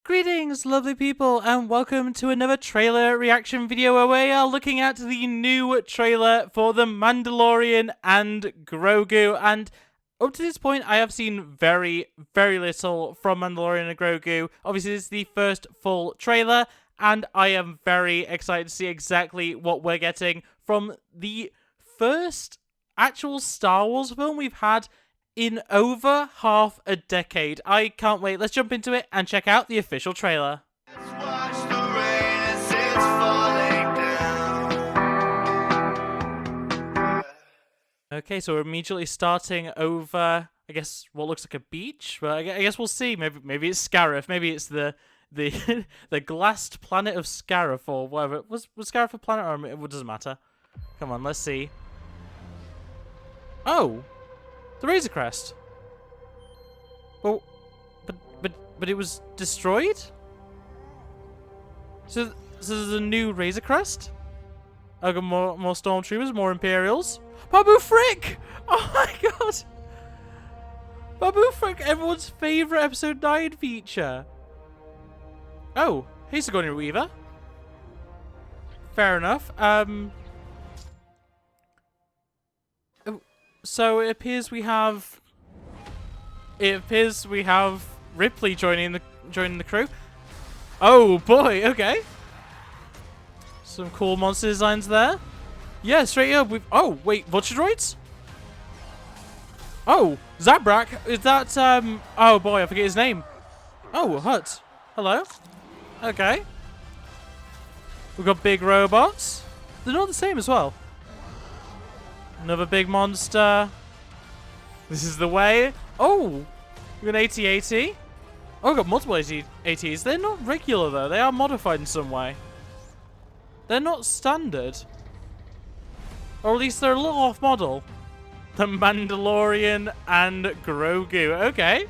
Greetings, lovely people, and welcome to another trailer reaction video where we are looking at the new trailer for The Mandalorian and Grogu. And up to this point, I have seen very, very little from Mandalorian and Grogu. Obviously, this is the first full trailer, and I am very excited to see exactly what we're getting from the first actual Star Wars film we've had in over half a decade. I can't wait. Let's jump into it and check out the official trailer. Okay, so we're immediately starting over, I guess, what looks like a beach. But I guess we'll see. Maybe it's Scarif. Maybe it's the the glassed planet of Scarif or whatever. Was Scarif a planet or it doesn't matter. Come on, let's see. Oh. The Razor Crest. Well, but it was destroyed? So there's a new Razor Crest? I got more Stormtroopers, more Imperials. Babu Frick! Oh my god! Babu Frick, everyone's favourite episode 9 feature. Oh, hey Sigourney Weaver. Fair enough. So it appears we have Ripley joining the crew. Oh boy, okay. Some cool monster designs there. Yeah, straight up we've wait, Vulture Droids? Oh, Zabrak, is that oh boy, I forget his name. Oh, Hut. Hello? Okay. We've got big robots. They're not the same as well. Another big monster. This is the way. Oh, we got an AT-AT. Oh, we got multiple AT-ATs. They're not regular though. They are modified in some way. They're not standard. Or at least they're a little off model. The Mandalorian and Grogu. Okay.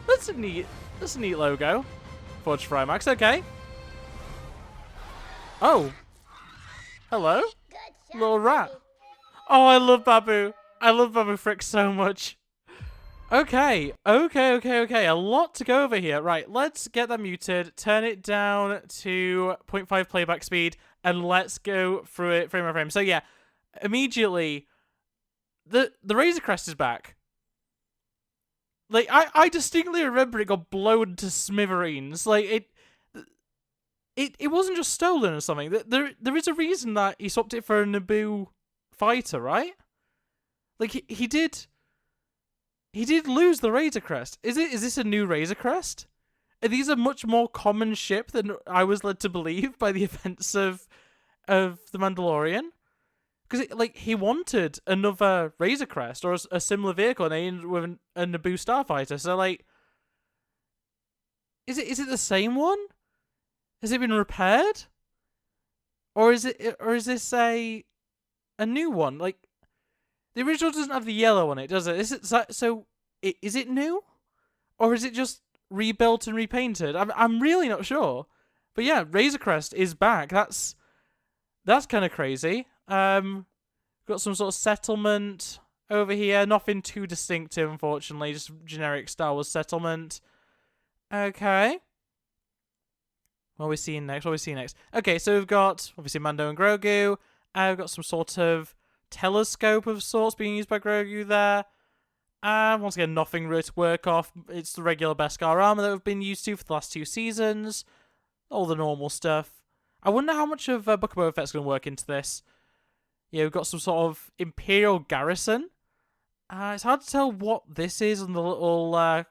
That's a neat logo. Forge Frymax, okay. Oh. Hello? Little rat. Oh, I love Babu. I love Babu Frick so much. Okay. A lot to go over here. Right, let's get that muted, turn it down to 0.5 playback speed, and let's go through it frame by frame. So yeah, immediately, the Razor Crest is back. Like, I distinctly remember it got blown to smithereens. Like, it wasn't just stolen or something. There is a reason that he swapped it for a Naboo fighter, right? Like he did lose the Razor Crest. Is this a new Razor Crest? Are these a much more common ship than I was led to believe by the events of The Mandalorian? Because like he wanted another Razor Crest or a similar vehicle, and they ended with a Naboo starfighter. So like, is it the same one? Has it been repaired? Or is this a new one? Like, the original doesn't have the yellow on it, does it? Is it new? Or is it just rebuilt and repainted? I'm really not sure. But yeah, Razor Crest is back. That's kind of crazy. Got some sort of settlement over here. Nothing too distinctive, unfortunately. Just generic Star Wars settlement. Okay. What are we seeing next? Okay, so we've got, obviously, Mando and Grogu. We've got some sort of telescope of sorts being used by Grogu there. Once again, nothing really to work off. It's the regular Beskar armor that we've been used to for the last 2 seasons. All the normal stuff. I wonder how much of Book of Boba Fett's going to work into this. Yeah, we've got some sort of Imperial garrison. It's hard to tell what this is on the little... I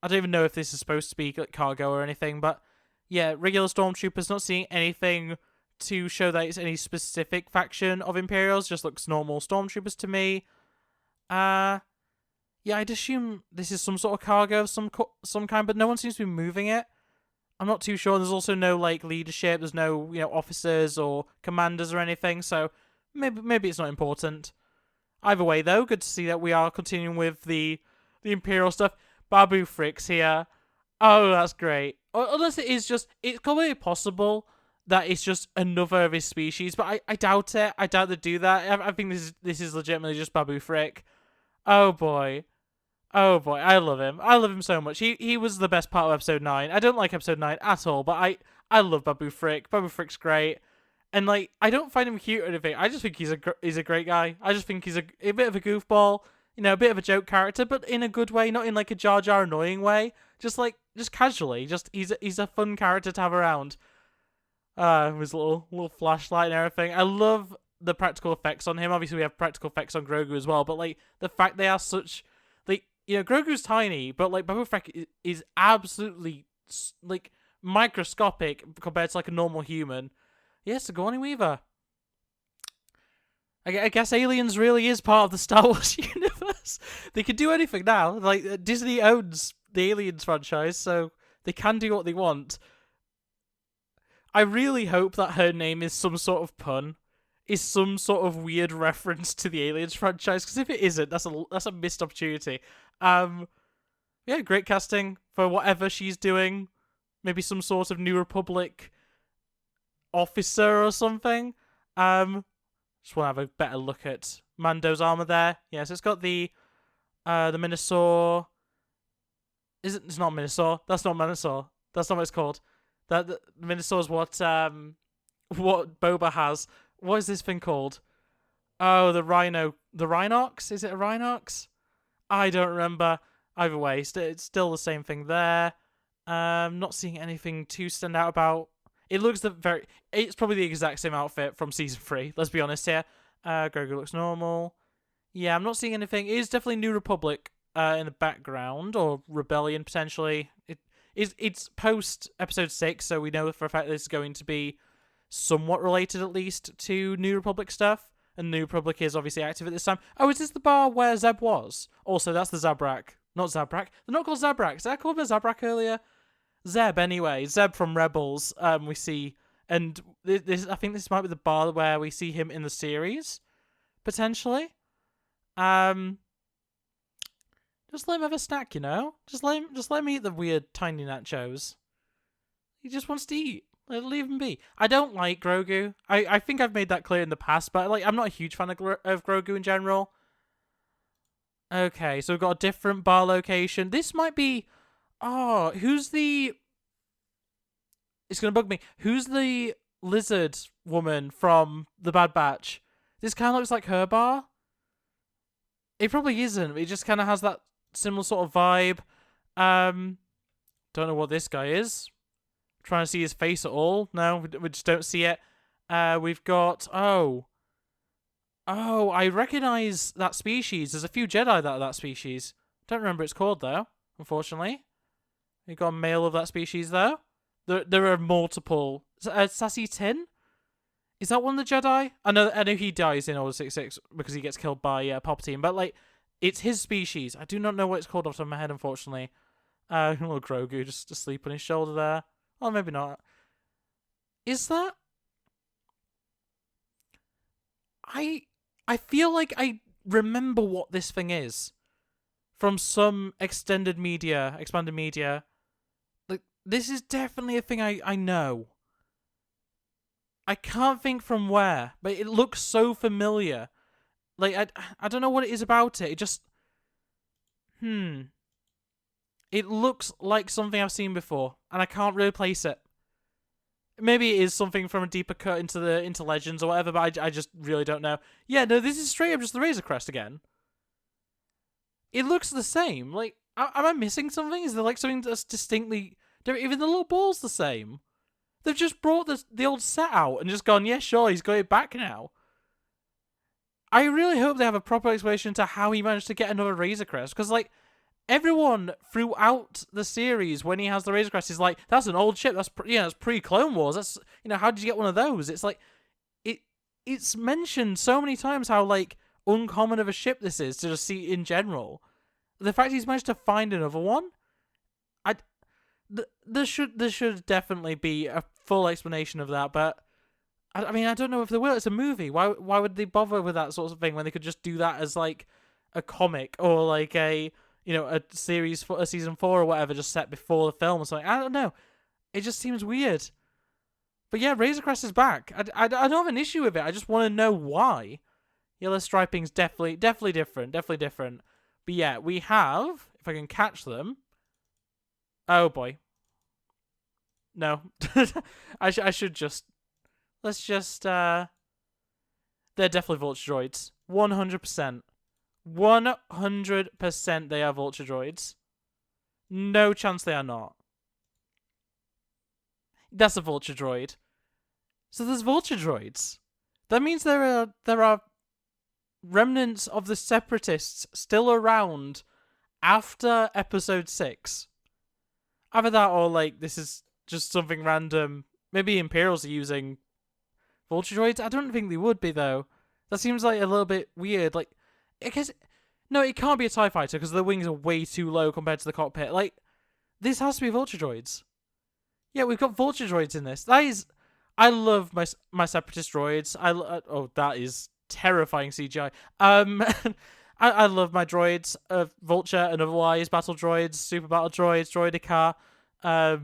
don't even know if this is supposed to be like cargo or anything, but... Yeah, regular Stormtroopers, not seeing anything to show that it's any specific faction of Imperials. Just looks normal Stormtroopers to me. Yeah, I'd assume this is some sort of cargo of some kind, but no one seems to be moving it. I'm not too sure. There's also no like leadership. There's no officers or commanders or anything. So maybe it's not important. Either way, though, good to see that we are continuing with the Imperial stuff. Babu Frick's here. Oh, that's great. Unless it is just... It's completely possible that it's just another of his species, but I doubt it. I doubt they do that. I think this is legitimately just Babu Frick. Oh, boy. Oh boy, I love him. I love him so much. He was the best part of episode 9. I don't like episode 9 at all, but I love Babu Frick. Babu Frick's great. And like, I don't find him cute or anything. I just think he's a great guy. I just think he's a bit of a goofball, you know, a bit of a joke character, but in a good way, not in like a Jar Jar annoying way. Just casually. Just he's a fun character to have around. His little flashlight and everything. I love the practical effects on him. Obviously, we have practical effects on Grogu as well, but like the fact they are such, like, you know, Grogu's tiny, but like Babu Frick is absolutely like microscopic compared to like a normal human. Yes, Sigourney Weaver. I guess Aliens really is part of the Star Wars universe. They can do anything now. Like, Disney owns the Aliens franchise, so they can do what they want. I really hope that her name is some sort of pun, is some sort of weird reference to the Aliens franchise, because if it isn't, that's a missed opportunity. Yeah, great casting for whatever she's doing. Maybe some sort of New Republic officer or something. Just want to have a better look at Mando's armor there. Yeah, so it's got the Minosaur. It's not Minosaur. That's not Minosaur. That's not what it's called. The Minosaur's what Boba has. What is this thing called? Oh, the Rhino. The Rhinox? Is it a Rhinox? I don't remember. Either way, it's still the same thing there. Not seeing anything to stand out about. It looks it's probably the exact same outfit from season 3. Let's be honest here. Grogu looks normal. Yeah, I'm not seeing anything. It is definitely New Republic in the background, or Rebellion potentially. It's post episode 6, so we know for a fact this is going to be somewhat related at least to New Republic stuff. And New Republic is obviously active at this time. Oh, is this the bar where Zeb was? Also, that's the Zabrak. Not Zabrak. They're not called Zabraks. Did I call him a Zabrak earlier? Zeb, anyway. Zeb from Rebels, we see. And this, I think this might be the bar where we see him in the series, potentially. Just let him have a snack, you know? Just let him eat the weird tiny nachos. He just wants to eat. Leave him be. I don't like Grogu. I think I've made that clear in the past, but like I'm not a huge fan of Grogu in general. Okay, so we've got a different bar location. This might be... Oh, who's the... It's going to bug me. Who's the lizard woman from The Bad Batch? This kind of looks like her bar. It probably isn't. It just kind of has that similar sort of vibe. Don't know what this guy is. Trying to see his face at all. No, we just don't see it. We've got... Oh, I recognise that species. There's a few Jedi that are that species. Don't remember what it's called, though, unfortunately. We've got a male of that species, though. There are multiple... Sassy Tin? Is that one of the Jedi? I know he dies in Order 66 because he gets killed by Palpatine, but, like, it's his species. I do not know what it's called off the top of my head, unfortunately. Little Grogu just asleep on his shoulder there. Oh, maybe not. Is that... I feel like I remember what this thing is from some expanded media. Like, this is definitely a thing I know. I can't think from where, but it looks so familiar. Like, I don't know what it is about it. It just... It looks like something I've seen before, and I can't really place it. Maybe it is something from a deeper cut into Legends or whatever, but I just really don't know. Yeah, no, this is straight up just the Razor Crest again. It looks the same. Like, am I missing something? Is there like something that's distinctly... Even the little ball's the same. They've just brought the old set out and just gone, yeah, sure, he's got it back now. I really hope they have a proper explanation to how he managed to get another Razor Crest, because, like, everyone throughout the series, when he has the Razor Crest, is like, that's an old ship. That's that's pre-Clone Wars. That's, how did you get one of those? It's like, it's mentioned so many times how, like, uncommon of a ship this is to just see in general. The fact he's managed to find another one, there should definitely be a full explanation of that. But I mean, I don't know if there will. It's a movie. Why would they bother with that sort of thing when they could just do that as like a comic or like a series for a season 4 or whatever, just set before the film or something? I don't know. It just seems weird. But yeah, Razor Crest is back. I don't have an issue with it. I just want to know why. Yellow striping's definitely different. Definitely different. But yeah, we have, if I can catch them. Oh boy. No. I should just, let's just, they're definitely vulture droids. 100%. 100% they are vulture droids. No chance they are not. That's a vulture droid. So there's vulture droids. That means there are remnants of the separatists still around after episode 6. Either that or like this is just something random. Maybe Imperials are using vulture droids. I don't think they would be though. That seems like a little bit weird. Like, I guess no, it can't be a TIE fighter because the wings are way too low compared to the cockpit. Like, this has to be vulture droids. Yeah, we've got vulture droids in this. That is, I love my separatist droids. Oh, that is terrifying CGI. I love my droids, vulture and otherwise battle droids, super battle droids, droidicar. I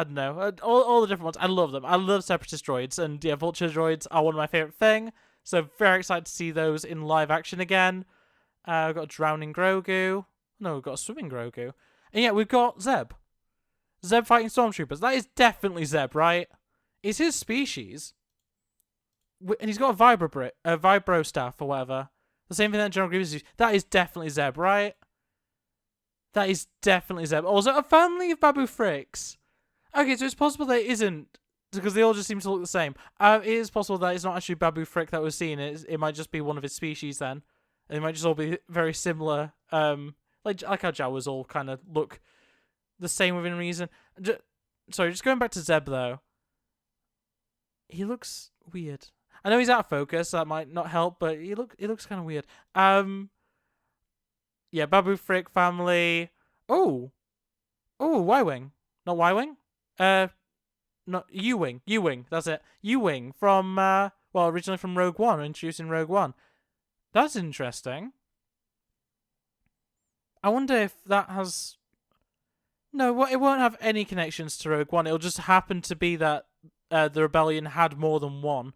don't know, all the different ones. I love them. I love separatist droids, and yeah, vulture droids are one of my favorite thing. So very excited to see those in live action again. We've got a drowning Grogu. No, we've got a swimming Grogu. And yeah, we've got Zeb. Zeb fighting stormtroopers. That is definitely Zeb, right? It's his species. And he's got a vibro staff or whatever. The same thing that General Grievous used. That is definitely Zeb, right? That is definitely Zeb. Also, a family of Babu Fricks. Okay, so it's possible that it isn't, because they all just seem to look the same. It is possible that it's not actually Babu Frick that we're seeing. It might just be one of his species then. They might just all be very similar. Like how Jawas all kind of look the same within reason. Sorry, just going back to Zeb though. He looks weird. I know he's out of focus, so that might not help, but he looks kind of weird. Yeah, Babu Frick family. Oh, Y-Wing, not Y-Wing. Not U-Wing. U-Wing, that's it. U-Wing from originally from Rogue One, introduced in Rogue One. That's interesting. I wonder if that has. No, it won't have any connections to Rogue One. It'll just happen to be that the rebellion had more than one,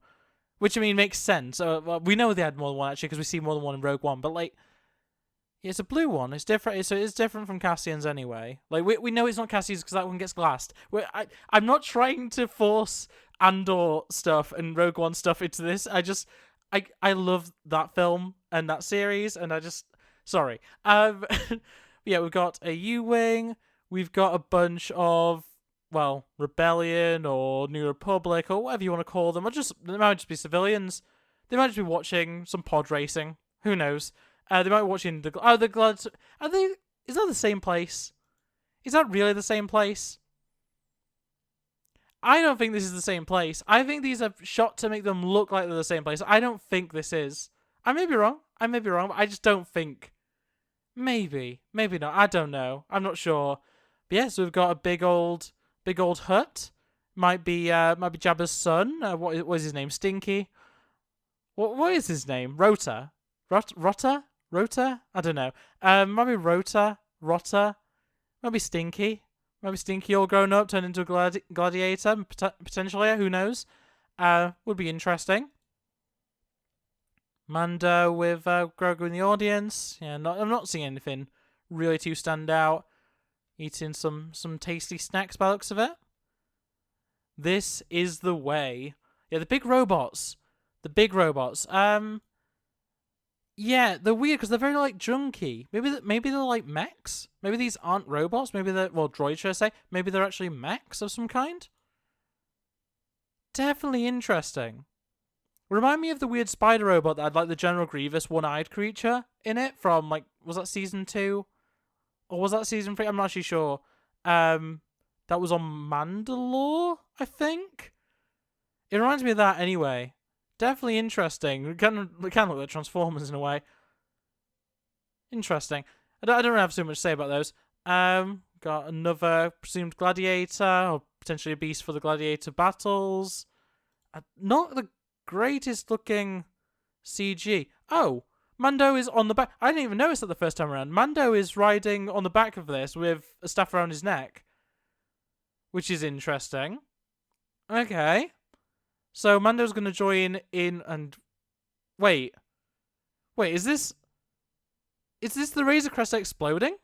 which I mean makes sense. We know they had more than one actually because we see more than one in Rogue One. But like, yeah, it's a blue one. It's different. So it's different from Cassian's anyway. Like we know it's not Cassian's because that one gets glassed. I'm not trying to force Andor stuff and Rogue One stuff into this. I love that film and that series, and sorry. Yeah, we've got a U-Wing. We've got a bunch of, Rebellion or New Republic or whatever you want to call them. They might just be civilians. They might just be watching some pod racing. Who knows? They might be watching the Glad. Is that the same place? Is that really the same place? I don't think this is the same place. I think these are shot to make them look like they're the same place. I don't think this is. I may be wrong, but I just don't think. Maybe not. I don't know. I'm not sure. But yeah, so we've got a big old hut. Might be Jabba's son. What is his name? Stinky. What is his name? Rota. Rota? I don't know. Might be Rota. Might be Stinky. Maybe Stinky all grown up, turned into a gladiator, potentially. Who knows? Would be interesting. Mando with Grogu in the audience. Yeah, I'm not seeing anything really too stand out. Eating some tasty snacks by the looks of it. This is the way. Yeah, the big robots. Yeah, they're weird because they're very like junky. Maybe they're like mechs. Maybe these aren't robots. Maybe they're droids, should I say? Maybe they're actually mechs of some kind. Definitely interesting. Remind me of the weird spider robot that had like the General Grievous one-eyed creature in it from was that season 2? Or was that season 3? I'm not actually sure. That was on Mandalore, I think? It reminds me of that anyway. Definitely interesting. It kind of look like Transformers in a way. Interesting. I don't really have so much to say about those. Got another presumed gladiator, or potentially a beast for the gladiator battles. Not the greatest looking CG. Oh, Mando is on the back. I didn't even notice that the first time around. Mando is riding on the back of this with a staff around his neck, which is interesting. Okay. So Mando's going to join in and... Wait, is this... Is this the Razor Crest exploding?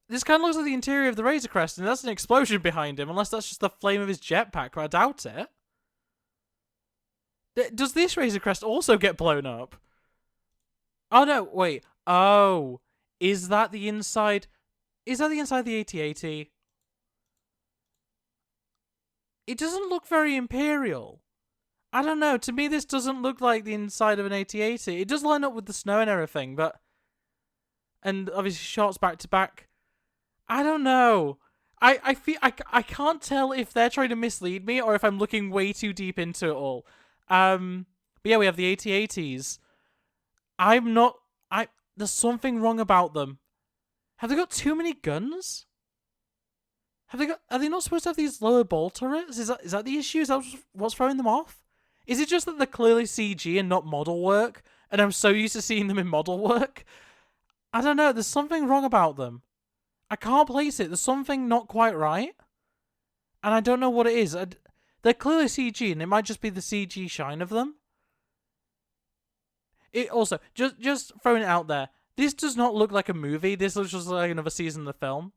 This kind of looks like the interior of the Razor Crest, and that's an explosion behind him, unless that's just the flame of his jetpack, but I doubt it. Does this Razor Crest also get blown up? Oh, no, wait. Oh, is that the inside? Is that the inside of the AT-AT? It doesn't look very Imperial. I don't know. To me, this doesn't look like the inside of an AT-AT. It does line up with the snow and everything, but... And obviously shots back to back. I don't know. I feel I can't tell if they're trying to mislead me or if I'm looking way too deep into it all. But yeah, we have the AT-ATs. There's something wrong about them. Have they got too many guns? Are they not supposed to have these lower ball turrets? Is that the issue? Is that what's throwing them off? Is it just that they're clearly CG and not model work? And I'm so used to seeing them in model work? I don't know. There's something wrong about them. I can't place it. There's something not quite right. And I don't know what it is. They're clearly CG, and it might just be the CG shine of them. It also, just throwing it out there, this does not look like a movie. This looks just like another season of the film.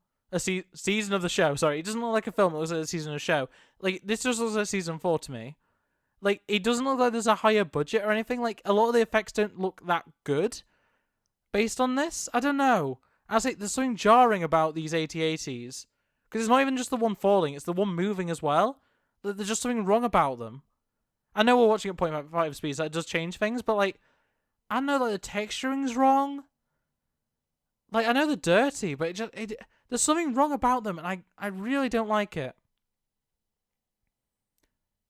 Season of the show, sorry. It doesn't look like a film, it looks like a season of a show. Like, this just looks like season 4 to me. Like, it doesn't look like there's a higher budget or anything. Like, a lot of the effects don't look that good based on this. I don't know. I say there's something jarring about these AT-ATs. Because it's not even just the one falling, it's the one moving as well. There's just something wrong about them. I know we're watching at 0.5 speeds, that does change things, but like, I know that the texturing's wrong. Like, I know they're dirty, but there's something wrong about them, and I really don't like it.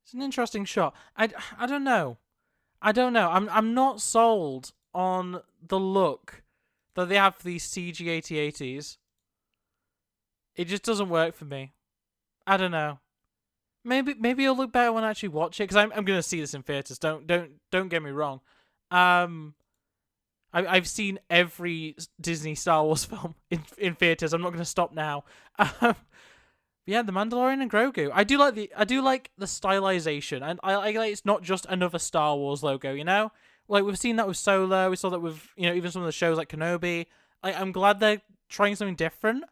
It's an interesting shot. I don't know. I'm not sold on the look that they have for these CG AT-ATs. It just doesn't work for me. I don't know. Maybe it'll look better when I actually watch it, because I'm gonna see this in theaters. Don't get me wrong. I've seen every Disney Star Wars film in theaters. I'm not gonna stop now. Yeah, the Mandalorian and Grogu. I do like the stylization, and I like it's not just another Star Wars logo. You know, like we've seen that with Solo. We saw that with even some of the shows like Kenobi. I'm glad they're trying something different.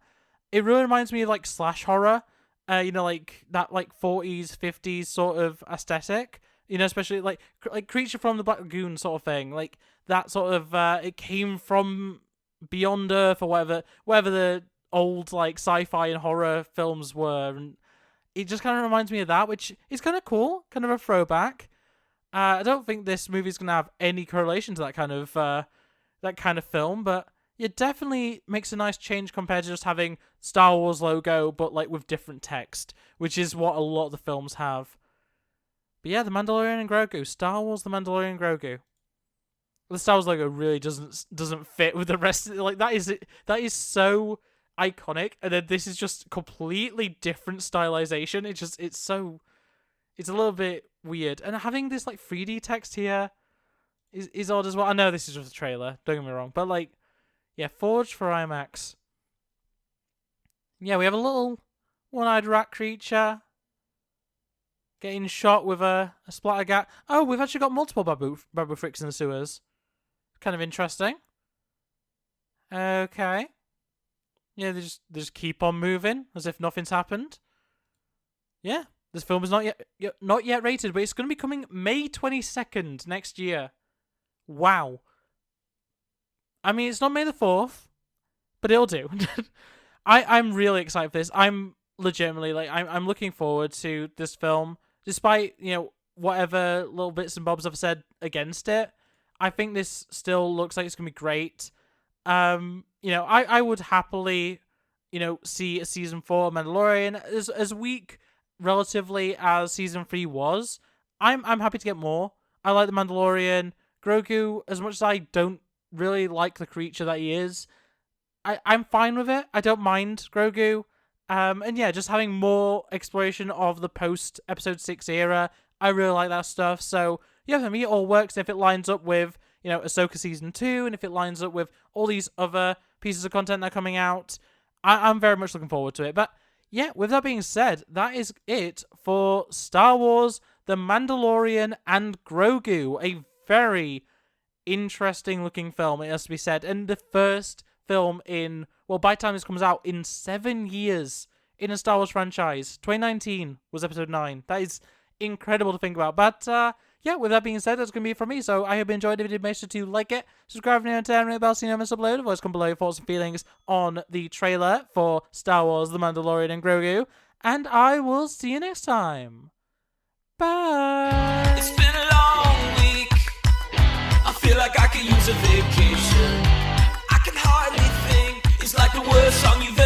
It really reminds me of like slash horror. Like that like 40s, 50s sort of aesthetic. Especially like Creature from the Black Lagoon sort of thing. Like that sort of it came from beyond Earth or whatever the old like sci-fi and horror films were, and it just kind of reminds me of that, which is kind of cool, kind of a throwback. I don't think this movie's gonna have any correlation to that kind of film, but it definitely makes a nice change compared to just having Star Wars logo, but like with different text, which is what a lot of the films have. But yeah, the Mandalorian and Grogu, Star Wars, the Mandalorian and Grogu. The Star Wars logo really doesn't fit with the rest of it. Like that is so iconic, and then this is just completely different stylization. It's a little bit weird, and having this like 3D text here is odd as well. I know this is just a trailer, don't get me wrong, but like, yeah, forged for IMAX. Yeah, we have a little one-eyed rat creature getting shot with a splatter gat. Oh, we've actually got multiple Babu Fricks in the sewers. Kind of interesting. Okay. Yeah, they just keep on moving as if nothing's happened. Yeah, this film is not yet rated, but it's going to be coming May 22nd next year. Wow. I mean, it's not May the 4th, but it'll do. I'm really excited for this. I'm legitimately like I'm looking forward to this film, despite whatever little bits and bobs I've said against it. I think this still looks like it's gonna be great. I would happily, see a season 4 of Mandalorian as weak relatively as season 3 was. I'm happy to get more. I like the Mandalorian. Grogu, as much as I don't really like the creature that he is, I'm fine with it. I don't mind Grogu. And yeah, just having more exploration of the post episode 6 era. I really like that stuff. So yeah, for me it all works if it lines up with, Ahsoka season 2, and if it lines up with all these other pieces of content that are coming out. I'm very much looking forward to it. But yeah, with that being said, that is it for Star Wars, The Mandalorian and Grogu. A very interesting looking film, it has to be said. And the first film in, well, by the time this comes out, in 7 years in a Star Wars franchise. 2019 was episode 9. That is incredible to think about. But, yeah, with that being said, that's going to be it from me. So I hope you enjoyed the video. Make sure to like it, subscribe if you're new, and turn on the bell so you never miss an upload. Otherwise, comment below your thoughts and feelings on the trailer for Star Wars, The Mandalorian and Grogu. And I will see you next time. Bye. It's been a long week. I feel like I could use a vacation. I can hardly think. It's like the worst song you've